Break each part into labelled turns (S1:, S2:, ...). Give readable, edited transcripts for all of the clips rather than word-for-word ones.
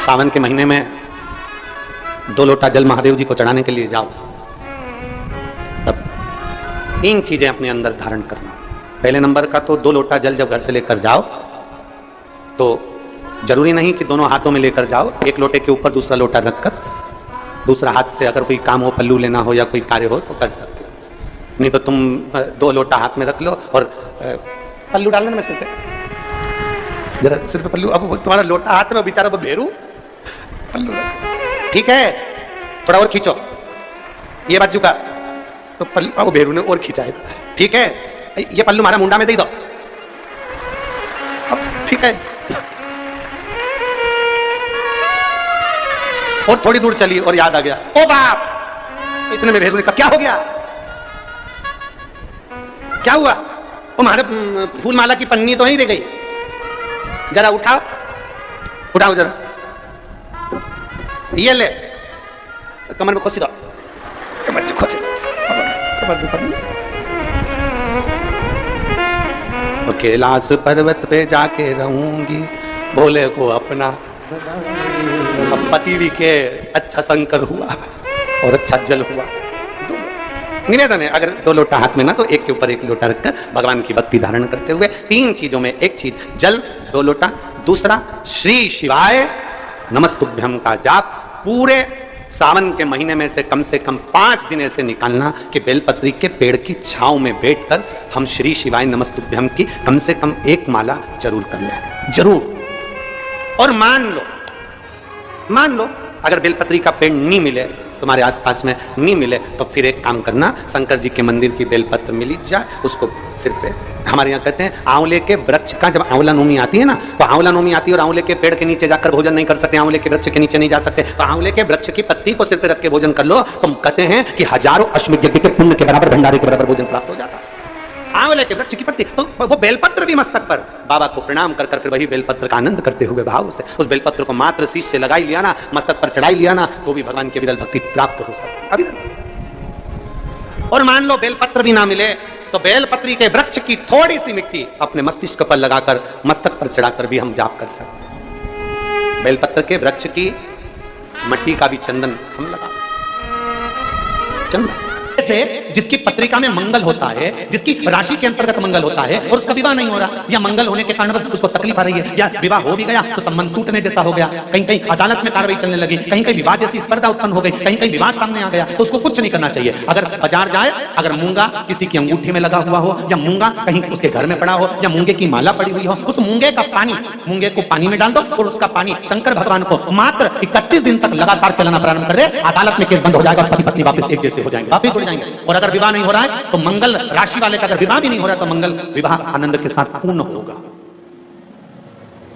S1: सावन के महीने में 2 लोटा जल महादेव जी को चढ़ाने के लिए जाओ, तब 3 चीजें अपने अंदर धारण करना। पहले नंबर का तो 2 लोटा जल जब घर से लेकर जाओ तो जरूरी नहीं कि दोनों हाथों में लेकर जाओ, एक लोटे के ऊपर दूसरा लोटा रखकर दूसरा हाथ से अगर कोई काम हो, पल्लू लेना हो या कोई कार्य हो तो कर सकते हो। नहीं तो तुम 2 लोटा हाथ में रख लो और पल्लू डाल देना सिर पे, जरा सिर पे पल्लू। अब तुम्हारा लोटा हाथ में, बेचारा वो भेरू पल्लू, ठीक है, थोड़ा और खींचो ये बाजू का, तो पल्लू अब भेरू ने और खींचाएगा, ठीक है, ये पल्लू हमारा मुंडा में दे दो, अब ठीक है। और थोड़ी दूर चली और याद आ गया, ओ बाप, इतने में भेरू ने कहा क्या हो गया, क्या हुआ? हमारे फूल माला की पन्नी तो नहीं रह गई, जरा उठाओ उठाओ जरा, ये ले, कमर में खोसी दो, कमर में खोसी, और कैलाश पर्वत पे जाके रहूंगी, भोले को अपना। अब पति भी के अच्छा शंकर हुआ और अच्छा जल हुआ। निवेदन है, अगर 2 लोटा हाथ में ना तो एक के ऊपर एक लोटा रखकर भगवान की भक्ति धारण करते हुए 3 चीजों में एक चीज जल 2 लोटा, दूसरा श्री शिवाय नमस्तुभ्यम का जाप पूरे सावन के महीने में से कम 5 दिन ऐसे निकालना कि बेलपत्री के पेड़ की छांव में बैठकर हम श्री शिवाय नमस्तुभ्यम की कम से कम 1 माला जरूर कर लें, जरूर। और मान लो अगर बेलपत्री का पेड़ नहीं मिले, तुम्हारे आसपास में नहीं मिले, तो फिर एक काम करना, शंकर जी के मंदिर की बेलपत्र मिली जाए, उसको सिर पे, हमारे यहाँ कहते हैं आंवले के वृक्ष का, जब आंवला नवमी आती है ना, तो आंवला नवमी आती है और आंवले के पेड़ के नीचे जाकर भोजन नहीं कर सकते, आंवले के वृक्ष के नीचे नहीं जा सकते, तो आंवले के वृक्ष की पत्ती को सिर पे रख के भोजन कर लो, तो कहते हैं कि हजारों अश्वमेध यज्ञ के पुण्य के बराबर, भंडारे के बराबर भोजन प्राप्त हो जाता है। आंवले के वृक्ष की पत्ती, तो वो बेलपत्र भी मस्तक पर बाबा को प्रणाम कर कर वही बेलपत्र का आनंद करते हुए भाव से उस बेलपत्र को मात्र शीश से लगाई लिया ना, मस्तक पर चढ़ाई लिया ना, तो भी भगवान की विरल भक्ति प्राप्त हो सकती है। और मान लो बेलपत्र भी ना मिले तो बेलपत्री के वृक्ष की थोड़ी सी मिट्टी अपने मस्तिष्क पर लगाकर, मस्तक पर चढ़ाकर भी हम जाप कर सकते हैं। बेलपत्र के वृक्ष की मिट्टी का भी चंदन हम लगा सकते, चंदन से जिसकी पत्रिका में मंगल होता है, जिसकी राशि के अंतर्गत मंगल होता है और उसका विवाह नहीं हो रहा, या मंगल होने के कारण उसको तकलीफ आ रही है, या विवाह हो भी गया तो संबंध टूटने जैसा हो गया, कहीं कहीं अदालत में कार्रवाई चलने लगी, कहीं कहीं विवाद जैसी स्पर्धा उत्पन्न हो गई, कहीं कहीं विवाद सामने आ गया, तो उसको कुछ नहीं करना चाहिए। अगर बाजार जाए, अगर मूंगा किसी की अंगूठी में लगा हुआ हो, या मूंगा कहीं उसके घर में पड़ा हो, या मूंगे की माला पड़ी हुई हो, उस मूंगे का पानी, मूंगे को पानी में डाल दो और उसका पानी शंकर भगवान को मात्र 31 दिन तक लगातार चलाना प्रारंभ कर दे, अदालत में केस बंद हो जाएगा, पति पत्नी वापस एक जैसे हो जाएंगे, वापस जुड़ जाएंगे। और अगर विवाह नहीं हो रहा है तो मंगल राशि वाले का अगर विवाह भी नहीं हो रहा तो मंगल विवाह आनंद के साथ पूर्ण होगा।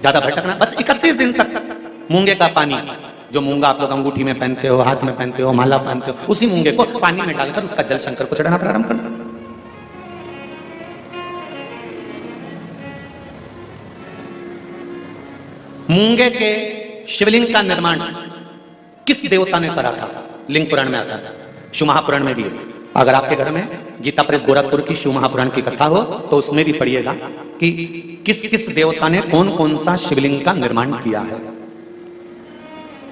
S1: ज्यादा भटकना, बस 31 दिन तक मूंगे का पानी, जो मूंगा आप लोग अंगूठी में पहनते हो, हाथ में पहनते हो, माला पहनते हो, उसी मूंगे को पानी में डालकर उसका जल शंकर को चढ़ाना प्रारंभ करना। मूंगे के शिवलिंग का निर्माण किस देवता ने करा था? लिंग पुराण में आता है, शिव महापुराण में भी है। अगर आपके घर में गीता प्रेस गोरखपुर की शिव महापुराण की कथा हो तो उसमें भी पढ़िएगा कि किस किस देवता ने कौन कौन सा शिवलिंग का निर्माण किया है।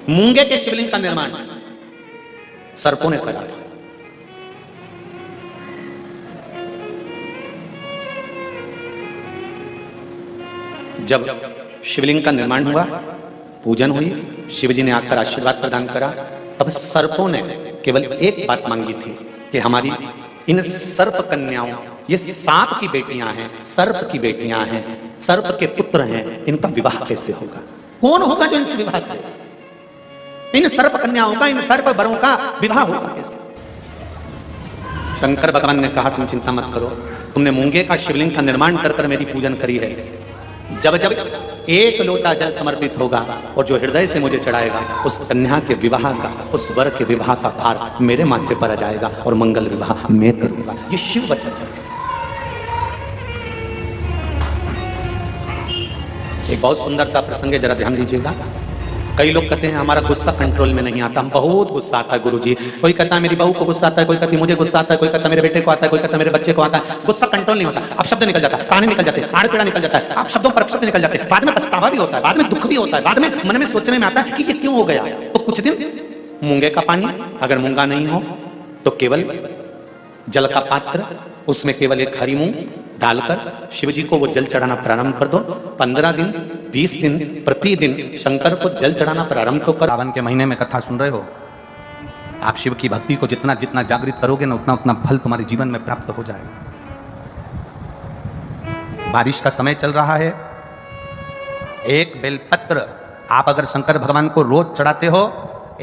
S1: मूंगे के शिवलिंग का निर्माण सर्पों ने करा था। जब शिवलिंग का निर्माण हुआ, पूजन हुई, शिवजी ने आकर आशीर्वाद प्रदान करा, तब सर्पों ने केवल एक बात मांगी थी कि हमारी इन सर्प कन्याओं, ये सांप की बेटियां हैं, सर्प की बेटियां हैं, सर्प के पुत्र हैं, इनका विवाह कैसे होगा? कौन होगा जो इनसे विवाह करेगा? इन सर्प कन्याओं का, इन सर्प वरों का विवाह होगा कैसे? शंकर भगवान ने कहा तुम चिंता मत करो, तुमने मूंगे का शिवलिंग का निर्माण कर कर मेरी पूजन करी है, जब जब 1 लोटा जल समर्पित होगा और जो हृदय से मुझे चढ़ाएगा, उस कन्या के विवाह का, उस वर के विवाह का भार मेरे माथे पर आ जाएगा और मंगल विवाह मैं करूंगा। ये शिव वचन है। एक बहुत सुंदर सा प्रसंग है, जरा ध्यान दीजिएगा। कई लोग कहते हैं हमारा गुस्सा कंट्रोल में नहीं आता, हम बहुत गुस्सा आता है गुरुजी। कोई कहता है मेरी बहू को गुस्सा आता है, कोई कहती है मुझे गुस्सा आता है, कोई कहता है मेरे बेटे को आता है, कोई कहता है मेरे बच्चे को आता है। गुस्सा कंट्रोल नहीं होता, अब शब्द निकल जाता है, कहानी निकल जाते हैं, आड़ पेड़ा निकल जाता है, आप शब्दों पर शब्द निकल जाते हैं, बाद में पछतावा भी होता है, बाद में दुख भी होता है, बाद में मन में सोचने में आता है कि ये क्यों हो गया। तो कुछ दिन मूंगे का पानी, अगर मूंगा नहीं हो तो केवल जल का पात्र, उसमें केवल एक हरी मूंग डालकर शिव जी को वो जल चढ़ाना प्रारंभ कर दो। 15 दिन 20 दिन प्रतिदिन शंकर को जल चढ़ाना प्रारंभ तो कर। सावन के महीने में कथा सुन रहे हो, आप शिव की भक्ति को जितना जितना जागृत करोगे ना, उतना उतना फल तुम्हारे जीवन में प्राप्त हो जाएगा। बारिश का समय चल रहा है, एक बेलपत्र आप अगर शंकर भगवान को रोज चढ़ाते हो,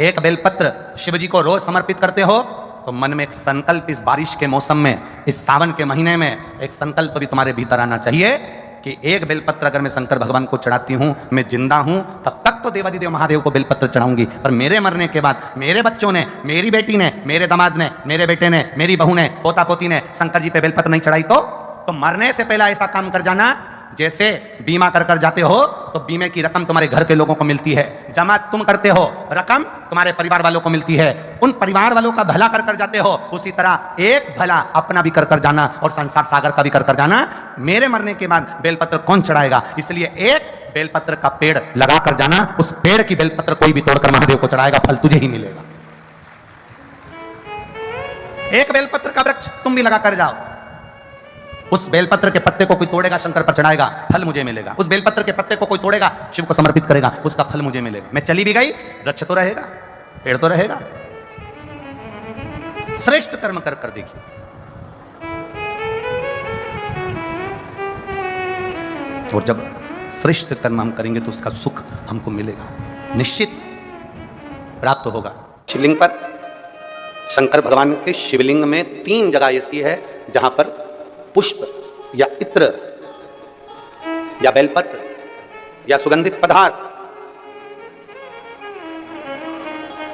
S1: एक बेलपत्र शिव जी को रोज समर्पित करते हो, तो मन में एक संकल्प इस बारिश के मौसम में, इस सावन के महीने में एक संकल्प भी तुम्हारे भीतर आना चाहिए कि एक बेलपत्र अगर मैं शंकर भगवान को चढ़ाती हूं, मैं जिंदा हूं, तब तक तो देवादिदेव महादेव को बेलपत्र चढ़ाऊंगी, पर मेरे मरने के बाद मेरे बच्चों ने, मेरी बेटी ने, मेरे दामाद ने, मेरे बेटे ने, मेरी बहू ने, पोता पोती ने शंकर जी पे बेलपत्र नहीं चढ़ाई तो मरने से पहले ऐसा काम कर जाना, जैसे बीमा कर कर जाते हो तो बीमे की रकम तुम्हारे घर के लोगों को मिलती है, जमा तुम करते हो, रकम तुम्हारे परिवार वालों को मिलती है, उन परिवार वालों का भला कर कर जाते हो, उसी तरह एक भला अपना भी कर कर जाना और संसार सागर का भी कर कर जाना। मेरे मरने के बाद बेलपत्र कौन चढ़ाएगा, इसलिए एक बेलपत्र का पेड़ लगा कर जाना, उस पेड़ की बेलपत्र कोई भी तोड़कर महादेव को चढ़ाएगा, फल तुझे ही मिलेगा। एक बेलपत्र का वृक्ष तुम भी लगा कर जाओ, उस बेलपत्र के पत्ते को कोई तोड़ेगा शंकर पर चढ़ाएगा, फल मुझे मिलेगा। उस बेलपत्र के पत्ते को कोई तोड़ेगा शिव को समर्पित करेगा, उसका फल मुझे मिलेगा। मैं चली भी गई, वृक्ष तो रहेगा, पेड़ तो रहेगा। श्रेष्ठ कर्म कर कर देखिए। और जब श्रेष्ठ कर्म हम करेंगे तो उसका सुख हमको मिलेगा, निश्चित प्राप्त होगा। शिवलिंग पर, शंकर भगवान के शिवलिंग में 3 जगह ऐसी है जहां पर पुष्प या इत्र या बेलपत्र या सुगंधित पदार्थ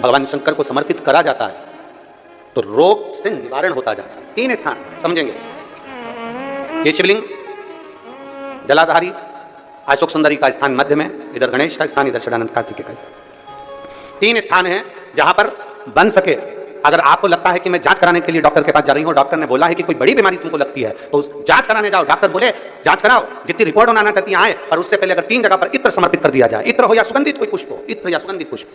S1: भगवान शंकर को समर्पित करा जाता है तो रोग से निवारण होता जाता है। 3 स्थान समझेंगे, ये शिवलिंग, जलाधारी अशोक सुंदरी का स्थान मध्य में, इधर गणेश का स्थान, इधर षडानंद कार्तिकेय का स्थान। 3 स्थान हैं जहां पर बन सके। अगर आपको लगता है कि मैं जांच कराने के लिए डॉक्टर के पास जा रही हूं, डॉक्टर ने बोला है कि कोई बड़ी बीमारी तुमको लगती है तो जांच कराने जाओ, डॉक्टर बोले जांच कराओ, जितनी रिपोर्ट होना आना चाहती है आए, पर उससे पहले अगर 3 जगह पर इत्र समर्पित कर दिया जाए, इत्र हो या सुगंधित कोई पुष्प हो, इत्र या सुगंधित पुष्प,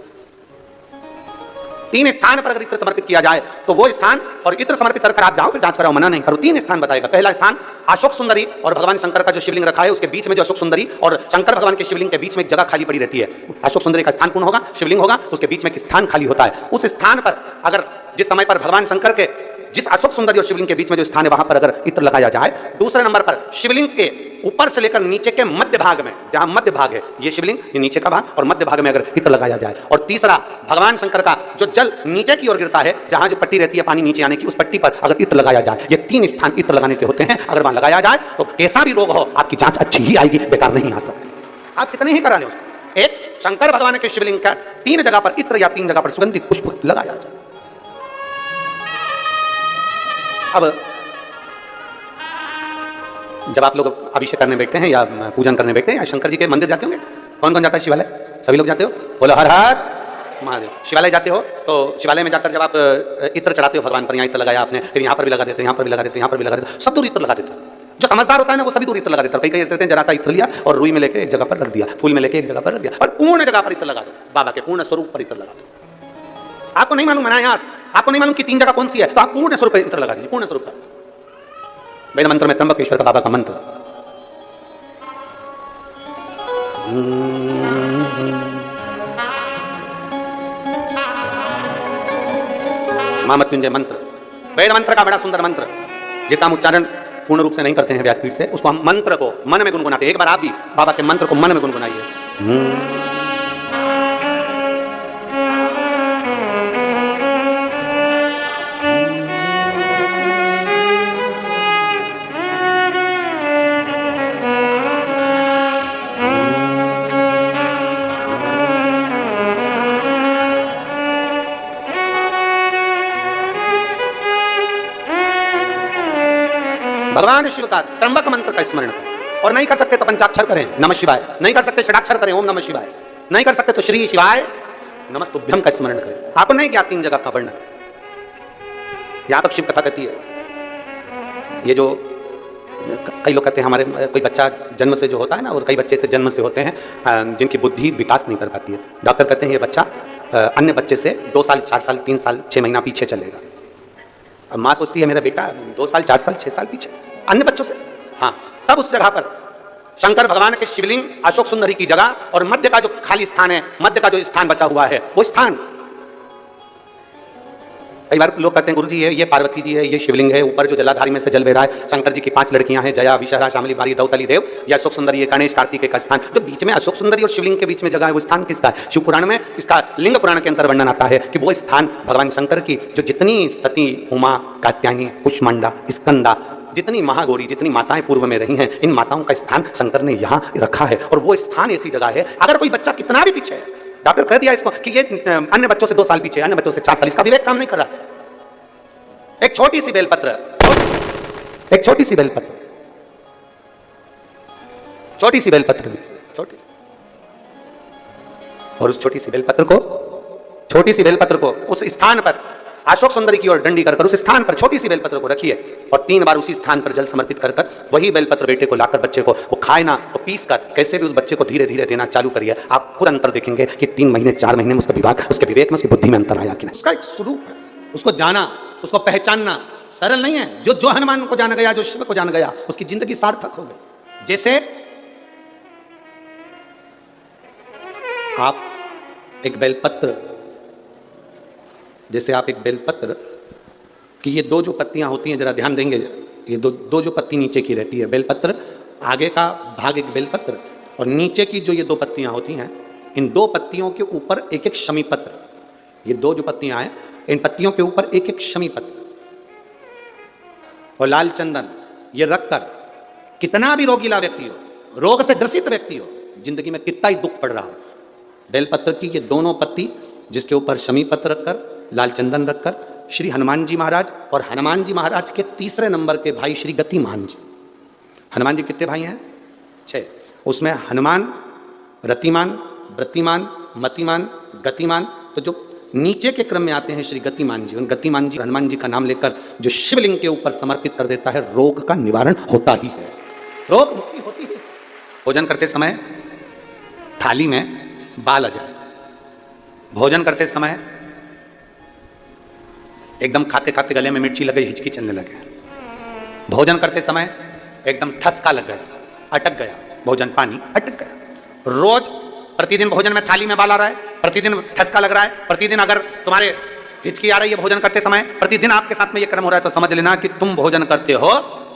S1: 3 स्थान पर अगर इत्र समर्पित किया जाए तो वो स्थान, और इत्र समर्पित कर आप जाओ फिर जांच कराओ, मना नहीं करो। 3 स्थान बताएगा। पहला स्थान अशोक सुंदरी और भगवान शंकर का जो शिवलिंग रखा है उसके बीच में जो अशोक सुंदरी और शंकर भगवान के शिवलिंग के बीच में एक जगह खाली पड़ी रहती है, अशोक सुंदरी का स्थान पूर्ण होगा, शिवलिंग होगा, उसके बीच में एक स्थान खाली होता है। उस स्थान पर अगर जिस समय पर भगवान शंकर के जिस अशोक सुंदरी और शिवलिंग के बीच में जो स्थान है वहां पर अगर इत्र लगाया जाए, दूसरे नंबर पर शिवलिंग के ऊपर से लेकर नीचे के मध्य भाग में, जहां मध्य भाग है ये शिवलिंग, ये नीचे का भाग, और मध्य भाग में अगर इत्र लगाया जाए, और तीसरा भगवान शंकर का जो जल नीचे की ओर गिरता है, जहां जो पट्टी रहती है पानी नीचे आने की, उस पट्टी पर अगर इत्र लगाया जाए, ये 3 स्थान इत्र लगाने के होते हैं। अगर वहां लगाया जाए तो कैसा भी रोग हो आपकी जांच अच्छी ही आएगी, बेकार नहीं आ सकती। आप कितने ही करा लें उसको। एक शंकर भगवान के शिवलिंग का 3 जगह पर इत्र या 3 जगह पर सुगंधित पुष्प लगाया जाए। अब जब आप लोग अभिषेक करने बैठते हैं या पूजन करने बैठते हैं या शंकर जी के मंदिर जाते होंगे, कौन कौन जाता है शिवालय? सभी लोग जाते हो? बोलो हर हर महादेव। शिवालय जाते हो तो शिवालय में जाकर जब आप इत्र चढ़ाते हो भगवान पर, यहाँ इत्र लगाया आपने, फिर यहाँ पर भी लगा देते, यहाँ पर भी लगा देते, यहाँ पर भी लगा देते, सब दूर इत्र लगा देते। जो समझदार होता है ना वो सभी दूर इत्र लगा देता है। कई ऐसे रहते हैं जरा सा इत्र लिया और रुई में लेके एक जगह पर रख दिया, फूल में लेके एक जगह पर रख दिया, और पूर्ण जगह पर इत्र लगा दो, बाबा के पूर्ण स्वरूप पर इत्र लगा दो। आपको नहीं मालूम है, आपको नहीं मालूम कि 3 जगह कौन सी है, तो आप पूर्ण स्वरूप इत्र लगा दीजिए, पूर्ण स्वरूप पर। वेद मंत्र में त्र्यंबकेश्वर का बाबा का मंत्र, महामृत्युंजय मंत्र, वेद मंत्र का बड़ा सुंदर मंत्र, जिसका हम उच्चारण पूर्ण रूप से नहीं करते हैं व्यासपीठ से, उसको हम मंत्र को मन में गुनगुनाते हैं। एक बार आप भी बाबा के मंत्र को मन में गुनगुनाइए। भगवान शिव का त्र्यंबक मंत्र का स्मरण करें, और नहीं कर सकते तो पंचाक्षर करें नमः शिवाय, नहीं कर सकते षडाक्षर करें ओम नमः शिवाय, नहीं कर सकते तो श्री शिवाय नमस्तुभ्यम का स्मरण करें। आपको नहीं क्या 3 जगह का वर्णन यहां तक शिव कथा कहती है। ये जो कई लोग कहते हैं हमारे कोई बच्चा जन्म से जो होता है ना, और कई बच्चे से जन्म से होते हैं जिनकी बुद्धि विकास नहीं कर पाती है। डॉक्टर कहते हैं ये बच्चा अन्य बच्चे से 2 साल 4 साल 3 साल 6 महीना पीछे चलेगा। अब माँ सोचती है मेरा बेटा 2 साल 4 साल 6 साल पीछे अन्य बच्चों से। हाँ, तब उस जगह पर शंकर भगवान के शिवलिंग अशोक सुंदरी की जगह और मध्य का जो खाली स्थान है, मध्य का जो स्थान बचा हुआ है, वो स्थान कई बार लोग कहते हैं गुरु जी ये पार्वती जी है, ये शिवलिंग है, ऊपर जो जलाधारी में से जल बह रहा है, शंकर जी की 5 लड़कियां हैं, जया विशरा शामली बारी दौतली देव, ये अशोक सुंदरी, ये गणेश कार्तिकेय का स्थान। जो बीच में अशोक सुंदरी और शिवलिंग के बीच में जगह है, वो स्थान किसका है? शिव पुराण में इसका लिंग पुराण के अंतर वर्णन आता है कि वो स्थान भगवान शंकर की जो जितनी सती, उमा, कात्यायनी, कुष्मांडा, स्कंदा, जितनी महागौरी, जितनी माताएं पूर्व में रही हैं, इन माताओं का स्थान शंकर ने यहाँ रखा है। और वो स्थान ऐसी जगह है, अगर कोई बच्चा कितना भी पीछे है, डॉक्टर कह दिया इसको कि ये अन्य बच्चों से 2 साल पीछे, अन्य बच्चों से 4 साल, इसका विवेक काम नहीं कर रहा। एक छोटी सी बेलपत्र, एक छोटी सी बेलपत्र, छोटी सी बेलपत्र, छोटी सी, और उस छोटी सी बेलपत्र को, छोटी सी बेलपत्र को उस स्थान पर अशोक सुंदरी की ओर डंडी कर उस स्थान पर छोटी सी बेलपत्र को रखिए और 3 बार उसी स्थान पर जल समर्पित कर वही बेलपत्र बेटे को लाकर बच्चे को वो खाए ना, तो पीस कर कैसे भी उस बच्चे को धीरे धीरे देना चालू करिए। आप खुद अंतर देखेंगे कि 3 महीने 4 महीने में उसका विवेक, उसके विवेक में, उसकी बुद्धि में अंतर आया कि नहीं। उसका एक स्वरूप है, उसको जाना, उसको पहचानना सरल नहीं है। जो हनुमान को जान गया, जो शिव को जान गया, उसकी जिंदगी सार्थक हो गई। जैसे आप एक बेलपत्र, जैसे आप एक बेलपत्र कि ये 2 जो पत्तियां होती हैं, जरा ध्यान देंगे, ये दो जो पत्ती नीचे की रहती है बेलपत्र, आगे का भाग एक बेलपत्र और नीचे की जो ये 2 पत्तियां होती हैं, इन 2 पत्तियों के ऊपर एक एक शमी पत्र। ये 2 जो पत्तियां हैं, इन पत्तियों के ऊपर एक एक शमी पत्र और लाल चंदन, ये रखकर कितना भी रोगीला व्यक्ति हो, रोग से ग्रसित व्यक्ति हो, जिंदगी में कितना ही दुख पड़ रहा हो, बेलपत्र की ये दोनों पत्ती जिसके ऊपर शमी पत्र रखकर, लाल चंदन रखकर श्री हनुमान जी महाराज और हनुमान जी महाराज के 3रे नंबर के भाई श्री गतिमान जी। हनुमान जी कितने भाई हैं? 6। उसमें हनुमान, रतिमान, व्रतिमान, मतिमान, गतिमान, तो जो नीचे के क्रम में आते हैं श्री गतिमान जी, उन गतिमान जी हनुमान जी का नाम लेकर जो शिवलिंग के ऊपर समर्पित कर देता है, रोग का निवारण होता ही है, रोग मुक्ति होती है। भोजन करते समय थाली में बाल आ जाए, भोजन करते समय एकदम खाते खाते गले में मिर्ची लगे, हिचकी चलने लगे, भोजन करते समय एकदम ठसका लग गया, अटक गया भोजन, पानी अटक गया। रोज प्रतिदिन भोजन में थाली में बाल आ रहा है, प्रतिदिन ठसका लग रहा है, प्रतिदिन अगर तुम्हारे हिचकी आ रही है भोजन करते समय, प्रतिदिन आपके साथ में ये क्रम हो रहा है, तो समझ लेना कि तुम भोजन करते हो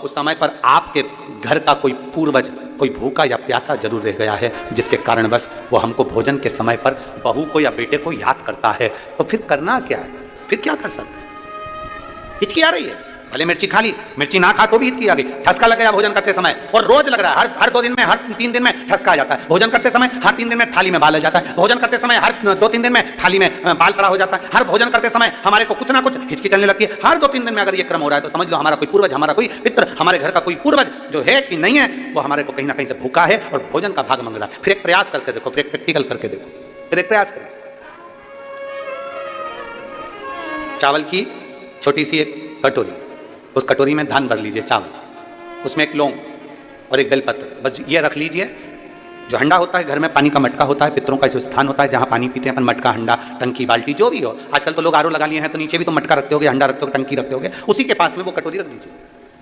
S1: उस समय पर आपके घर का कोई पूर्वज, कोई भूखा या प्यासा जरूर रह गया है, जिसके कारणवश वो हमको भोजन के समय पर बहू को या बेटे को याद करता है। तो फिर करना क्या है? फिर क्या कर सकते हैं? हिचकी आ रही है, भले मिर्ची खा ली, मिर्ची ना खा तो भी हिचकी आ गई, ठसका लग गया भोजन करते समय, और रोज लग रहा है, हर 2 दिन में, हर 3 दिन में ठसका आ जाता है, भोजन करते समय हर 3 दिन में थाली में बाल आ जाता है, भोजन करते समय हर 2-3 दिन में थाली में बाल पड़ा हो जाता है, हर भोजन करते समय हमारे को कुछ ना कुछ हिचकी चलने लगती है। हर 2-3 दिन में अगर ये क्रम हो रहा है तो समझ लो हमारा कोई पूर्वज, हमारा कोई पित्र, हमारे घर का कोई पूर्वज जो है कि नहीं है, वो हमारे को कहीं ना कहीं से भूखा है और भोजन का भाग मंग रहा है। फिर एक प्रयास करके देखो, फिर एक प्रैक्टिकल करके देखो, फिर एक प्रयास करो। चावल की छोटी सी एक कटोरी, उस कटोरी में धान भर लीजिए चावल, उसमें एक लौंग और एक बेलपत्र, बस ये रख लीजिए। जो हंडा होता है घर में, पानी का मटका होता है, पितरों का जो स्थान होता है जहाँ पानी पीते हैं अपन, मटका, हंडा, टंकी, बाल्टी, जो भी हो, आजकल तो लोग आरओ लगा लिए हैं, तो नीचे भी तो मटका रखते होगे, हंडा रखते होगे, टंकी रखते होगे, उसी के पास में वो कटोरी रख दीजिए।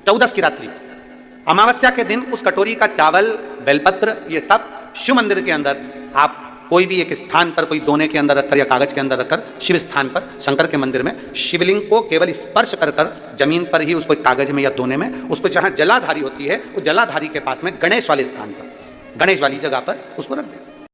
S1: 14 की रात्रि, अमावस्या के दिन उस कटोरी का चावल, बेलपत्र, ये सब शिव मंदिर के अंदर आप कोई भी एक स्थान पर, कोई दोने के अंदर रखकर या कागज के अंदर रखकर, शिव स्थान पर, शंकर के मंदिर में शिवलिंग को केवल स्पर्श कर कर जमीन पर ही, उसको कागज में या दोने में, उसको जहां जलाधारी होती है, उस जलाधारी के पास में गणेश वाले स्थान पर, गणेश वाली जगह पर उसको रख दें।